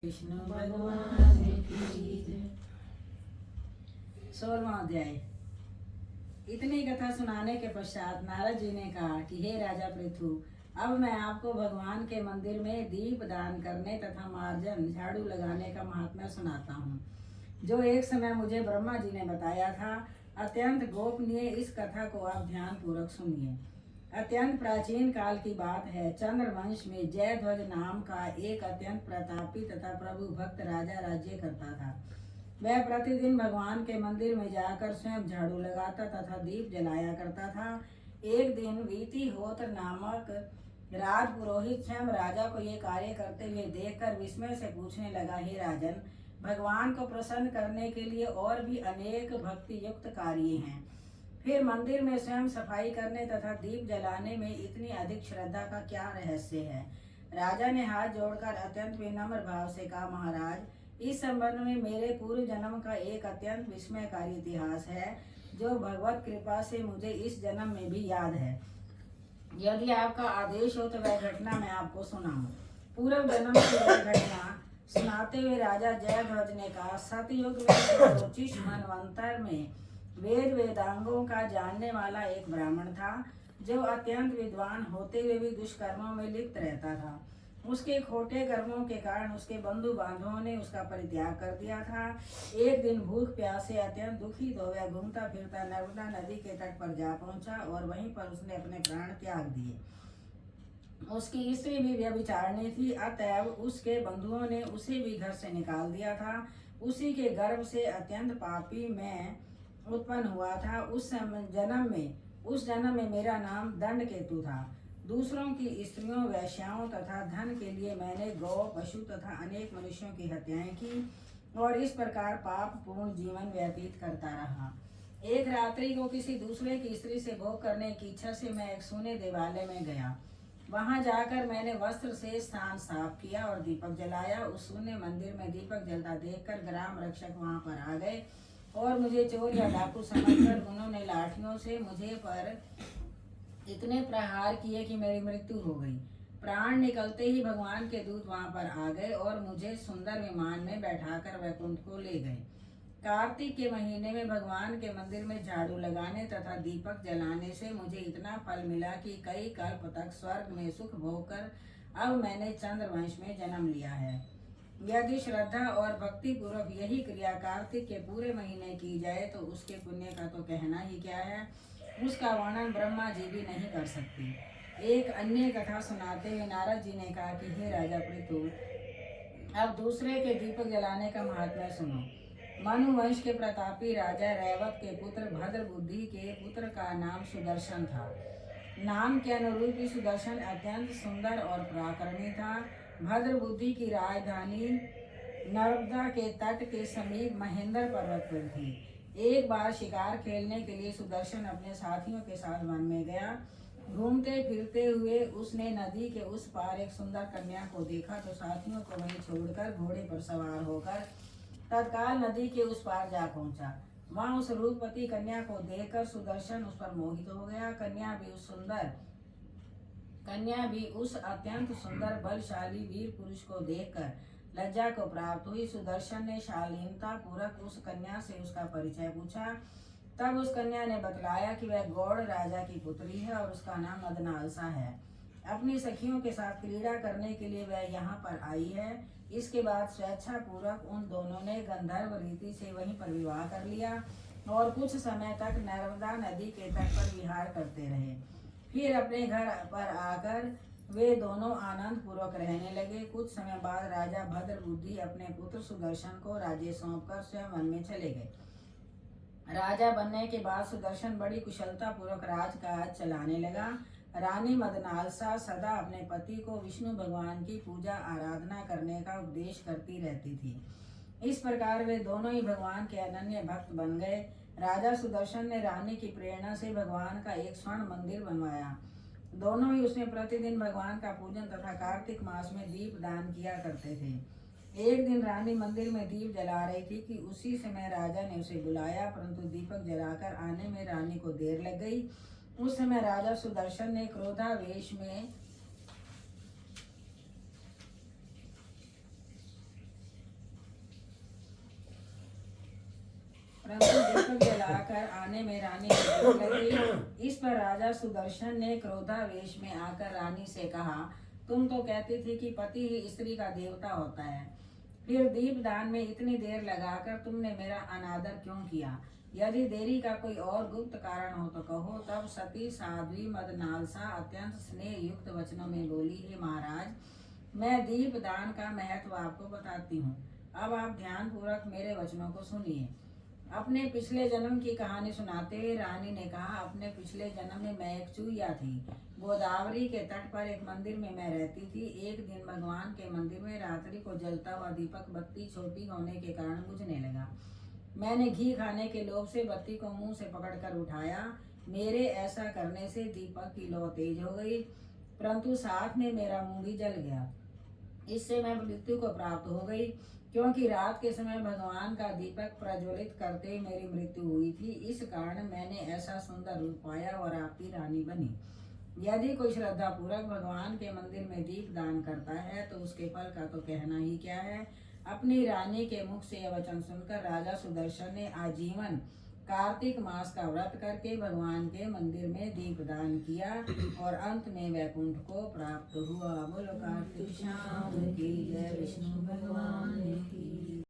कृष्ण भगवान की जय। 16वां अध्याय। इतनी कथा सुनाने के पश्चात नारद जी ने कहा कि हे राजा पृथु, अब मैं आपको भगवान के मंदिर में दीप दान करने तथा मार्जन झाड़ू लगाने का महात्म्य सुनाता हूँ, जो एक समय मुझे ब्रह्मा जी ने बताया था। अत्यंत गोपनीय इस कथा को आप ध्यान पूर्वक सुनिए। अत्यंत प्राचीन काल की बात है। चंद्रवंश में जयध्वज नाम का एक अत्यंत प्रतापी तथा प्रभु भक्त राजा राज्य करता था। वह प्रतिदिन भगवान के मंदिर में जाकर स्वयं झाड़ू लगाता तथा दीप जलाया करता था। एक दिन वीतिहोत्र नामक राज पुरोहित स्वयं राजा को ये कार्य करते हुए देखकर विस्मय से पूछने लगा, हे राजन, भगवान को प्रसन्न करने के लिए और भी अनेक भक्ति युक्त कार्य हैं, फिर मंदिर में स्वयं सफाई करने तथा दीप जलाने में इतनी अधिक श्रद्धा का क्या रहस्य है। राजा ने हाथ जोड़कर अत्यंत विनम्र भाव से कहा, महाराज, इस संबंध में मेरे पूर्व जन्म का एक अत्यंत विस्मयकारी इतिहास है, जो भगवत कृपा से मुझे इस जन्म में भी याद है। यदि आपका आदेश हो तो वह घटना मैं आपको सुनाऊं। पूर्व जन्म की वह घटना सुनाते हुए राजा जयध्वज ने कहा, सतयुग में ज्योतिष मनवंतर में वेद वेदांगों का जानने वाला एक ब्राह्मण था, जो अत्यंत विद्वान होते हुए भी दुष्कर्मों में लिप्त रहता था। उसके खोटे कर्मों के कारण उसके बंधु बांधवों ने उसका परित्याग कर दिया था। एक दिन भूख प्यास से अत्यंत दुखी तो वह घूमता फिरता नर्मदा नदी के तट पर जा पहुंचा और वहीं पर उसने अपने प्राण त्याग दिए। उसकी स्त्री भी व्यभिचारिणी थी, अतएव उसके बंधुओं ने उसे भी घर से निकाल दिया था। उसी के गर्भ से अत्यंत पापी मैं उत्पन्न हुआ था। उस जन्म में मेरा नाम दंड केतु था। दूसरों की स्त्रियों, वैश्याओं तथा धन के लिए मैंने गौ, पशु तथा अनेक मनुष्यों की हत्याएं की और इस प्रकार पाप पूर्ण जीवन व्यतीत करता रहा। एक रात्रि को किसी दूसरे की स्त्री से भोग करने की इच्छा से मैं एक सूने देवालय में गया। वहां जाकर मैंने वस्त्र से स्थान साफ किया और दीपक जलाया। उस शून्य मंदिर में दीपक जलता देखकर ग्राम रक्षक वहां पर आ गए और मुझे चोर या डाकू समझकर उन्होंने लाठियों से मुझे पर इतने प्रहार किए कि मेरी मृत्यु हो गई। प्राण निकलते ही भगवान के दूत वहां पर आ गए और मुझे सुंदर विमान में बैठाकर वैकुंठ को ले गए। कार्तिक के महीने में भगवान के मंदिर में झाड़ू लगाने तथा दीपक जलाने से मुझे इतना फल मिला कि कई कल्प तक स्वर्ग में सुख भोग कर अब मैंने चंद्रवंश में जन्म लिया है। यदि श्रद्धा और भक्ति पूर्वक यही क्रिया कार्तिक के पूरे महीने की जाए तो उसके पुण्य का तो कहना ही क्या है, उसका वर्णन ब्रह्मा जी भी नहीं कर सकते। एक अन्य कथा सुनाते हुए नारद जी ने कहा कि हे राजा पृथु, अब दूसरे के दीपक जलाने का महात्म्य सुनो। मनुवंश के प्रतापी राजा रैवत के पुत्र भद्र बुद्धि के पुत्र का नाम सुदर्शन था। नाम के अनुरूप ही सुदर्शन अत्यंत सुंदर और पराक्रमी था। भद्र बुद्धि की राजधानी नर्मदा के तट के समीप महेंद्र पर्वत पर थी। एक बार शिकार खेलने के लिए सुदर्शन अपने साथियों के साथ वन में गया। घूमते फिरते हुए उसने नदी के उस पार एक सुंदर कन्या को देखा तो साथियों को वहीं छोड़कर घोड़े पर सवार होकर तत्काल नदी के उस पार जा पहुंचा। वहां उस रूपवती कन्या को देखकर सुदर्शन उस पर मोहित हो गया। कन्या भी उस अत्यंत सुंदर बलशाली वीर पुरुष को देखकर लज्जा को प्राप्त हुई। सुदर्शन ने शालीनता पूर्वक उस कन्या से उसका परिचय पूछा। तब उस कन्या ने बतलाया कि वह गौड़ राजा की पुत्री है और उसका नाम मदनालसा है। अपनी सखियों के साथ क्रीड़ा करने के लिए वह यहाँ पर आई है। इसके बाद स्वेच्छा पूर्वक उन दोनों ने गंधर्व रीति से वहीं पर विवाह कर लिया और कुछ समय तक नर्मदा नदी के तट पर विहार करते रहे। फिर अपने घर पर आकर वे दोनों आनंद पूर्वक रहने लगे। कुछ समय बाद राजा भद्र बुद्धि अपने पुत्र सुदर्शन को राज्य सौंपकर स्वयं वन में चले गए। राजा बनने के बाद सुदर्शन बड़ी कुशलता पूर्वक राजकाज चलाने लगा। रानी मदनालसा सदा अपने पति को विष्णु भगवान की पूजा आराधना करने का उपदेश करती रहती थी। इस प्रकार वे दोनों ही भगवान के अनन्य भक्त बन गए। राजा सुदर्शन ने रानी की प्रेरणा से भगवान का एक स्वर्ण मंदिर बनवाया। दोनों ही उसमें प्रतिदिन भगवान का पूजन तथा कार्तिक मास में दीप दान किया करते थे। एक दिन रानी मंदिर में दीप जला रही थी कि उसी समय राजा ने उसे बुलाया, परंतु दीपक जलाकर आने में रानी को देर लग गई। उस समय राजा सुदर्शन ने क्रोधावेश में खाने में रानी की भूख लगी। इस पर राजा सुदर्शन ने क्रोधावेश में आकर रानी से कहा, तुम तो कहती थी कि पति ही स्त्री का देवता होता है, फिर दीपदान में इतनी देर लगाकर तुमने मेरा अनादर क्यों किया? यदि देरी का कोई और गुप्त कारण हो तो कहो। तब सती साध्वी मदनालसा अत्यंत स्नेह युक्त वचनों में बोली, हे महाराज, मैं दीपदान का महत्व आपको बताती हूँ। अब आप ध्यान पूर्वक मेरे वचनों को सुनिए। अपने पिछले जन्म की कहानी सुनाते हुए रानी ने कहा, अपने पिछले जन्म में मैं एक चूहिया थी। गोदावरी के तट पर एक मंदिर में मैं रहती थी। एक दिन भगवान के मंदिर में रात्रि को जलता हुआ दीपक बत्ती छोटी होने के कारण बुझने लगा। मैंने घी खाने के लोभ से बत्ती को मुंह से पकड़कर उठाया। मेरे ऐसा करने से दीपक की लौ तेज हो गई, परंतु साथ में मेरा मुंह भी जल गया। इससे मैं मृत्यु को प्राप्त हो गई, क्योंकि रात के समय भगवान का दीपक प्रज्वलित करते मेरी मृत्यु हुई थी। इस कारण मैंने ऐसा सुंदर रूप पाया और आपकी रानी बनी। यदि कोई श्रद्धा पूर्वक भगवान के मंदिर में दीप दान करता है तो उसके फल का तो कहना ही क्या है। अपनी रानी के मुख से यह वचन सुनकर राजा सुदर्शन ने आजीवन कार्तिक मास का व्रत करके भगवान के मंदिर में दीपदान किया और अंत में वैकुंठ को प्राप्त हुआ। बोलो कार्तिक श्याम की जय, विष्णु भगवान की।